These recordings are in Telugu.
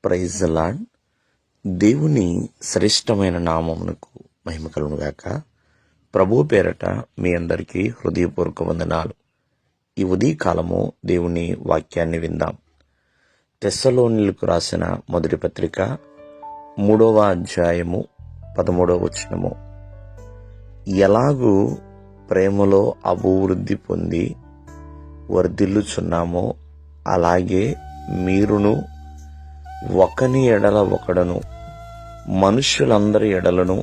Praise the lord. దేవుని శ్రేష్టమైన నామమునకు మహిమ కలుగునుగాక. ప్రభు పేరట మీ అందరికీ హృదయపూర్వక వందనాలు. ఈ ఉదయకాలము దేవుని వాక్యాన్ని విందాం. తెస్సలోనిలకు రాసిన మొదటి పత్రిక 3వ అధ్యాయము 13వ వచనము. ఎలాగూ ప్రేమలో అభివృద్ధి పొంది వర్ధిల్లుచున్నామో అలాగే మీరును ఒకని ఎడల ఒకడను మనుష్యులందరి ఎడలను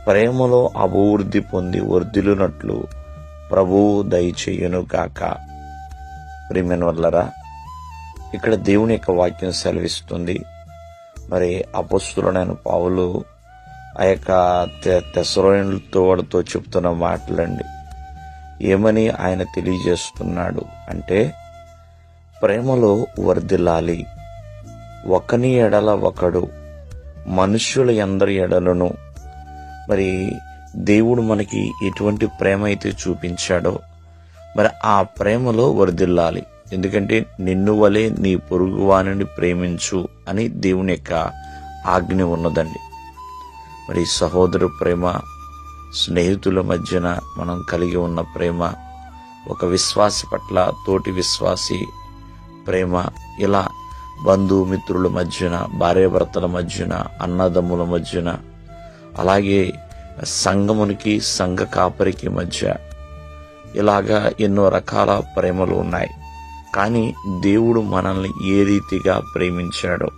ప్రేమలో అభివృద్ధి పొంది వర్ధిల్లునట్లు ప్రభువు దయచేయును గాక. ప్రియమైన వాళ్ళరా, ఇక్కడ దేవుని యొక్క వాక్యం సెలవిస్తుంది. మరి అపొస్తలుడైన పౌలు ఆ యొక్క తెస్సలోనికీయులతో చెప్తున్న మాటలండి. ఏమని ఆయన తెలియజేస్తున్నాడు అంటే, ప్రేమలో వర్ధిల్లాలి, ఒకని ఎడల ఒకడు మనుష్యుల అందరి ఎడలను. మరి దేవుడు మనకి ఎటువంటి ప్రేమ అయితే చూపించాడో మరి ఆ ప్రేమలో వర్ధిల్లాలి. ఎందుకంటే నిన్ను వలె నీ పొరుగువానిని ప్రేమించు అని దేవుని యొక్క ఆజ్ఞ ఉన్నదండి. మరి సహోదరు ప్రేమ, స్నేహితుల మధ్యన మనం కలిగి ఉన్న ప్రేమ, ఒక విశ్వాసి పట్ల తోటి విశ్వాసి ప్రేమ, ఇలా బంధుమిత్రుల మధ్యన, భార్యాభర్తల మధ్యన, అన్నదమ్ముల మధ్యన, అలాగే సంఘమునికి సంఘ కాపరికి మధ్య ఇలాగా ఎన్నో రకాల ప్రేమలు ఉన్నాయి. కానీ దేవుడు మనల్ని ఏ రీతిగా ప్రేమించాడో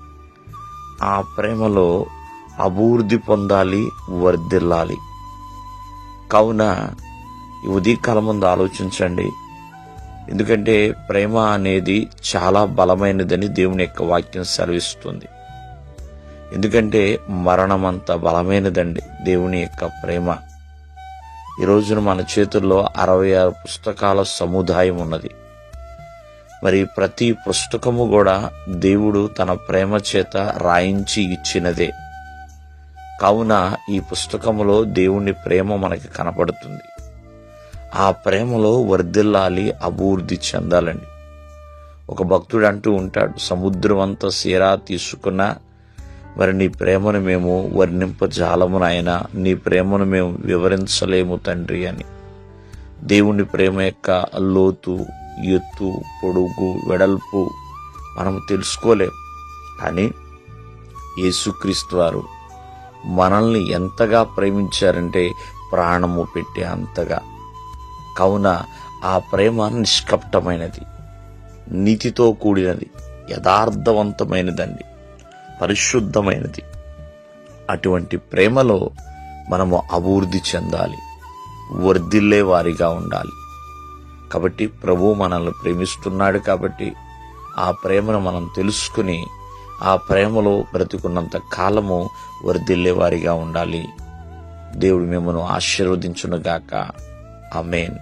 ఆ ప్రేమలో అభివృద్ధి పొందాలి, వర్ధిల్లాలి. కావున ఈ ఉదయకాలం ముందు ఆలోచించండి. ఎందుకంటే ప్రేమ అనేది చాలా బలమైనదని దేవుని యొక్క వాక్యం సెలవిస్తుంది. ఎందుకంటే మరణమంత బలమైనదండి దేవుని యొక్క ప్రేమ. ఈ రోజున మన చేతుల్లో 66 పుస్తకాల సముదాయం ఉన్నది. మరి ప్రతి పుస్తకము కూడా దేవుడు తన ప్రేమ చేత రాయించి ఇచ్చినదే. కావున ఈ పుస్తకములో దేవుని ప్రేమ మనకి కనపడుతుంది. ఆ ప్రేమలో వర్ధిల్లాలి, అభివృద్ధి చెందాలండి. ఒక భక్తుడు అంటూ ఉంటాడు, సముద్రం అంతా సీరా తీసుకున్నా మరి నీ ప్రేమను మేము వర్ణింపజాలము నాయనా, నీ ప్రేమను మేము వివరించలేము తండ్రి అని. దేవుని ప్రేమ యొక్క లోతు, ఎత్తు, పొడుగు, వెడల్పు మనం తెలుసుకోలేం. కానీ యేసుక్రీస్తు వారు మనల్ని ఎంతగా ప్రేమించారంటే ప్రాణము పెట్టే అంతగా. కావున ఆ ప్రేమ నిష్కపటమైనది, నీతితో కూడినది, యథార్థవంతమైనదండి, పరిశుద్ధమైనది. అటువంటి ప్రేమలో మనము అభివృద్ధి చెందాలి, వర్ధిల్లే వారిగా ఉండాలి. కాబట్టి ప్రభువు మనల్ని ప్రేమిస్తున్నాడు. కాబట్టి ఆ ప్రేమను మనం తెలుసుకుని ఆ ప్రేమలో బ్రతికున్నంత కాలము వర్ధిల్లే వారిగా ఉండాలి. దేవుడు మిమ్మల్ని ఆశీర్వదించునుగాక. ఆమేన్.